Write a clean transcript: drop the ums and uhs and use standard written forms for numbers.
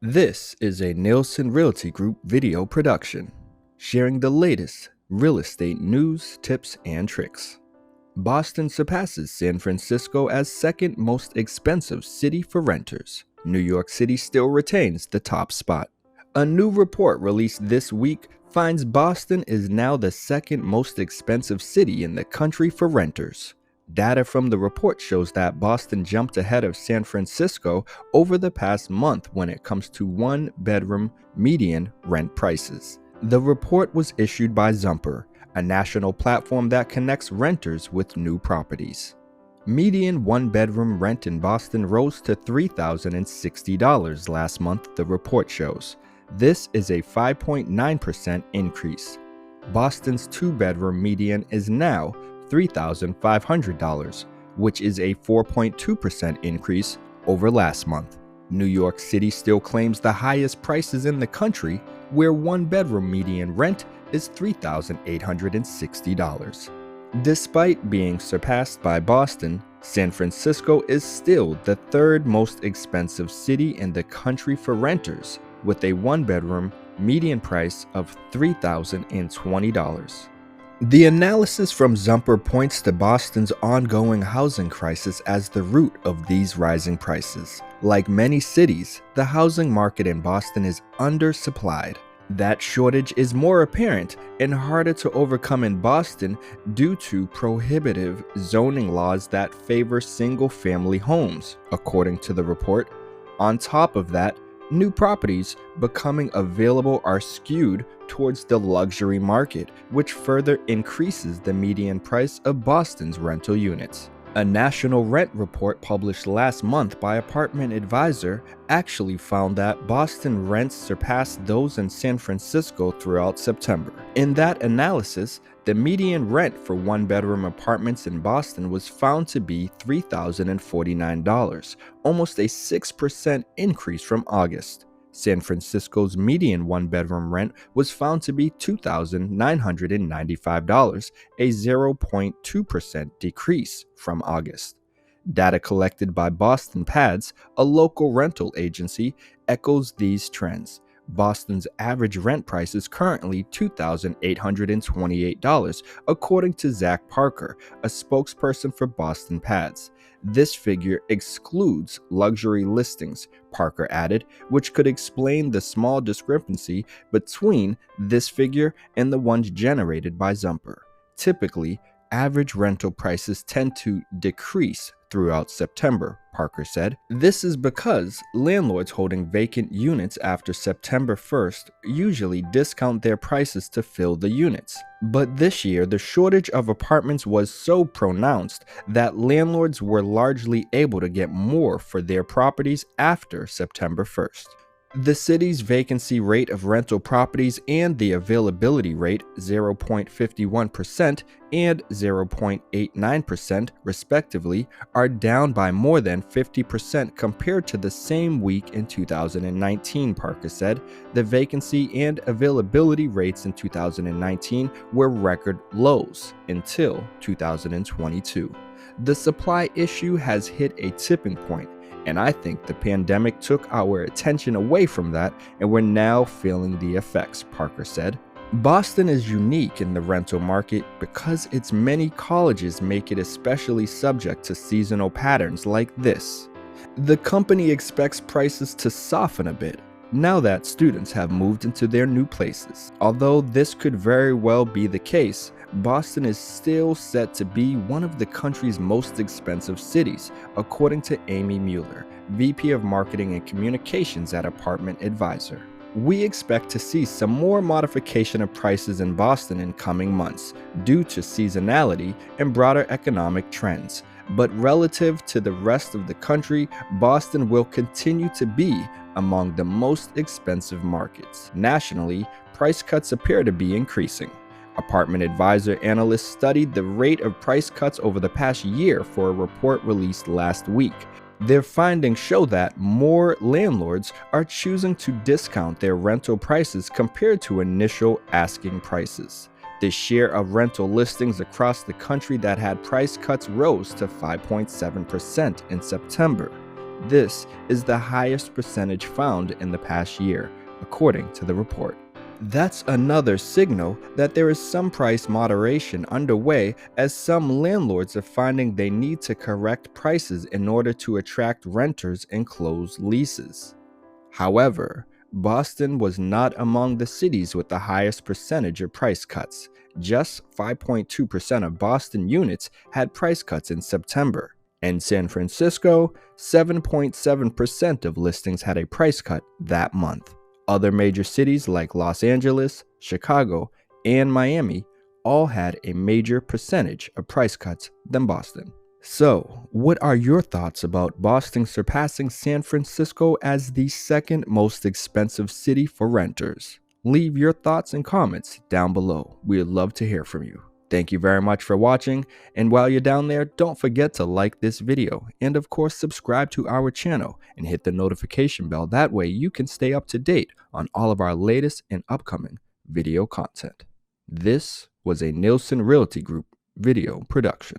This is a Nielsen Realty Group video production, sharing the latest real estate news, tips, and tricks. Boston surpasses San Francisco as second most expensive city for renters. New York City still retains the top spot. A new report released this week finds Boston is now the second most expensive city in the country for renters. Data from the report shows that Boston jumped ahead of San Francisco over the past month when it comes to one-bedroom median rent prices. The report was issued by Zumper, a national platform that connects renters with new properties. Median one-bedroom rent in Boston rose to $3,060 last month, the report shows. This is a 5.9% increase. Boston's two-bedroom median is now $3,500, which is a 4.2% increase over last month. New York City still claims the highest prices in the country, where one-bedroom median rent is $3,860. Despite being surpassed by Boston, San Francisco is still the third most expensive city in the country for renters, with a one-bedroom median price of $3,020. The analysis from Zumper points to Boston's ongoing housing crisis as the root of these rising prices. Like many cities, the housing market in Boston is undersupplied. That shortage is more apparent and harder to overcome in Boston due to prohibitive zoning laws that favor single-family homes, according to the report. On top of that, new properties becoming available are skewed towards the luxury market, which further increases the median price of Boston's rental units. A national rent report published last month by Apartment Advisor actually found that Boston rents surpassed those in San Francisco throughout September. In that analysis, the median rent for one-bedroom apartments in Boston was found to be $3,049, almost a 6% increase from August. San Francisco's median one-bedroom rent was found to be $2,995, a 0.2% decrease from August. Data collected by Boston PADS, a local rental agency, echoes these trends. Boston's average rent price is currently $2,828, according to Zach Parker, a spokesperson for Boston PADS. This figure excludes luxury listings, Parker added, which could explain the small discrepancy between this figure and the ones generated by Zumper. Typically, average rental prices tend to decrease throughout September, Parker said. This is because landlords holding vacant units after September 1st usually discount their prices to fill the units. But this year, the shortage of apartments was so pronounced that landlords were largely able to get more for their properties after September 1st. The city's vacancy rate of rental properties and the availability rate, 0.51% and 0.89% respectively, are down by more than 50% compared to the same week in 2019, Parker said. The vacancy and availability rates in 2019 were record lows until 2022. The supply issue has hit a tipping point, and I think the pandemic took our attention away from that, and we're now feeling the effects, Parker said. Boston is unique in the rental market because its many colleges make it especially subject to seasonal patterns like this. The company expects prices to soften a bit now that students have moved into their new places. Although this could very well be the case, Boston is still set to be one of the country's most expensive cities, according to Amy Mueller, VP of Marketing and Communications at Apartment Advisor. We expect to see some more modification of prices in Boston in coming months due to seasonality and broader economic trends. But relative to the rest of the country, Boston will continue to be among the most expensive markets. Nationally, price cuts appear to be increasing. Apartment Advisor analysts studied the rate of price cuts over the past year for a report released last week. Their findings show that more landlords are choosing to discount their rental prices compared to initial asking prices. The share of rental listings across the country that had price cuts rose to 5.7% in September. This is the highest percentage found in the past year, according to the report. That's another signal that there is some price moderation underway, as some landlords are finding they need to correct prices in order to attract renters and close leases. However, Boston was not among the cities with the highest percentage of price cuts. Just 5.2% of Boston units had price cuts in September. In San Francisco, 7.7% of listings had a price cut that month. Other major cities like Los Angeles, Chicago, and Miami all had a major percentage of price cuts than Boston. So, what are your thoughts about Boston surpassing San Francisco as the second most expensive city for renters? Leave your thoughts and comments down below. We'd love to hear from you. Thank you very much for watching, and while you're down there, don't forget to like this video and of course subscribe to our channel and hit the notification bell. That way you can stay up to date on all of our latest and upcoming video content. This was a Nielsen Realty Group video production.